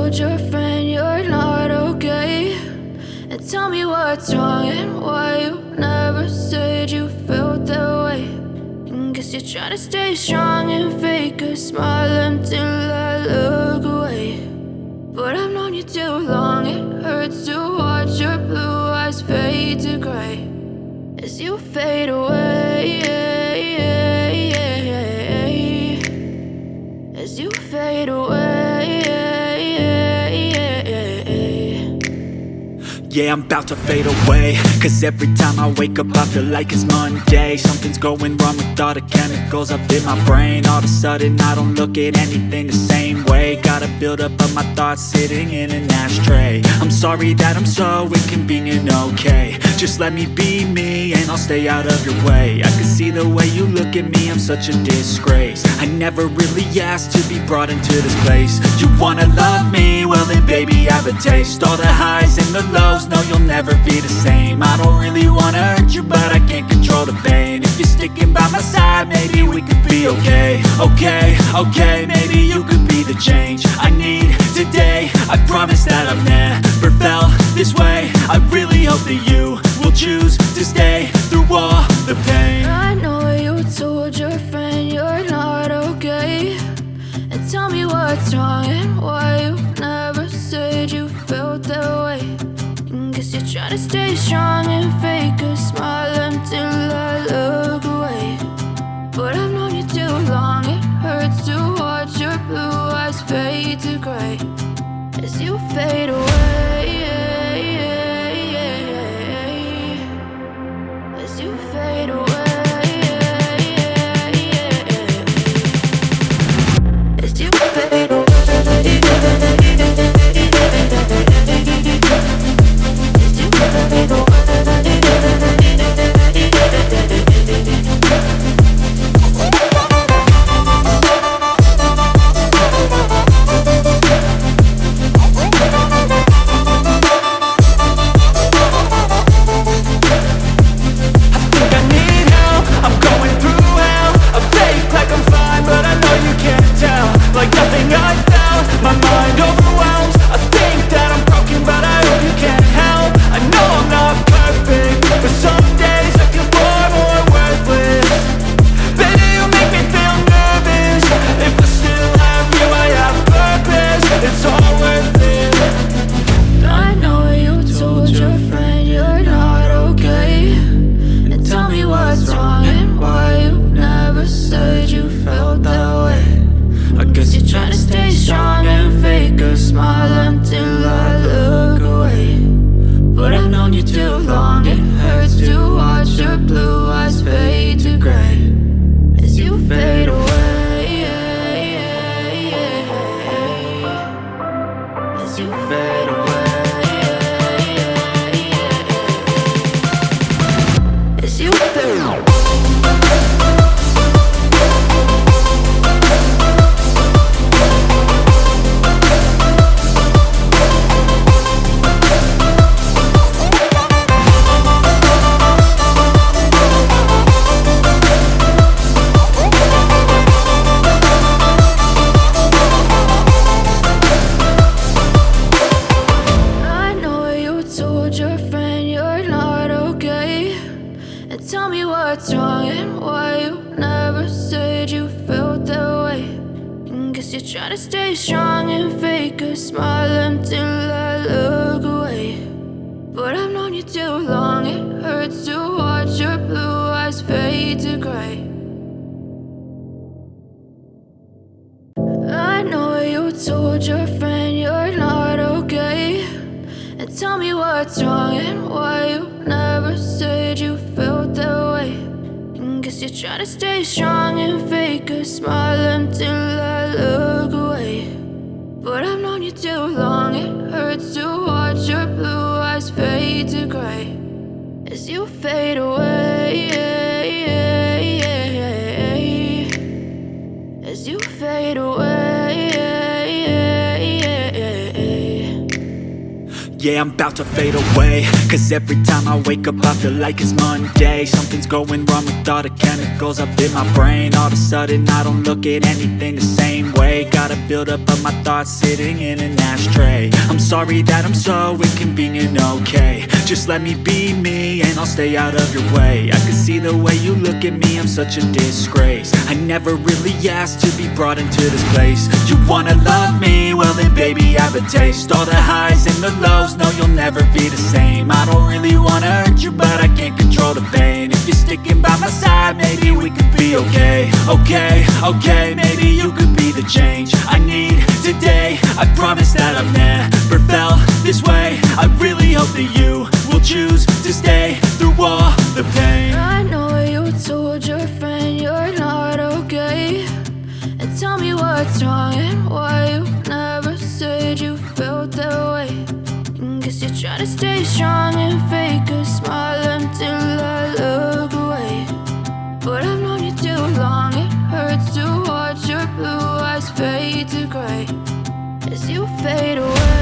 told your friend you're not okay, and tell me what's wrong and why you never said you felt that way. And guess you're trying to stay strong and fake a smile until I look away. But I've known you too long, it hurts to watch your blue eyes fade to gray as you fade away, as you fade away. Yeah, I'm about to fade away, cause every time I wake up I feel like it's Monday. Something's going wrong with all the chemicals up in my brain. All of a sudden I don't look at anything the same way. Gotta build up of my thoughts sitting in an ashtray. I'm sorry that I'm so inconvenient, okay. Just let me be me and I'll stay out of your way. I can see the way you look at me, I'm such a disgrace. I never really asked to be brought into this place. You wanna love me? Well then baby, have a taste. All the highs and the lows, no, you'll never be the same. I don't really wanna hurt you, but I can't control the pain. If you're sticking by my side, maybe we could be okay. Okay, maybe you could be the change I need today. I promise that I've never felt this way. I really hope that you will choose to stay through all the pain. I know you told your friend you're not okay, and tell me what's wrong and why you never said you felt that way. And guess you're trying to stay strong and fake a smile until I look away. But I've known you too long, it hurts to watch your blue eyes fade to gray as you fade away, as you fade away. As you fade away. Try to stay strong and fake a smile until I look away. But I've known you too long, it hurts to watch your blue eyes fade to gray. I know you told your friend you're not okay, and tell me what's wrong and why you never said you felt that way. And guess you're trying to stay strong and fake a smile until I look away. But I've known you too long, it hurts to watch your blue eyes fade to gray as you fade away, as you fade away. Yeah, I'm about to fade away, 'cause every time I wake up I feel like it's Monday. Something's going wrong with all the chemicals up in my brain. All of a sudden I don't look at anything the same way. Gotta build up of my thoughts sitting in an ashtray. I'm sorry that I'm so inconvenient, okay. Just let me be me and I'll stay out of your way. I can see the way you look at me, I'm such a disgrace. I never really asked to be brought into this place. You wanna love me? Well then baby, have a taste. All the highs and the lows, no, you'll never be the same. I don't really wanna hurt you, but I can't control the pain. If you're sticking by my side, maybe we could be okay. Okay, maybe you could be the change I need today. I promise that I've never felt this way. I really hope that you will choose to stay through all the pain. I know you told your friend you're not okay, and tell me what's wrong and why you never said you felt that way. Guess you're trying to stay strong and fake a smile until I look away. But I've known you too long, it hurts to watch your blue eyes fade to gray as you fade away.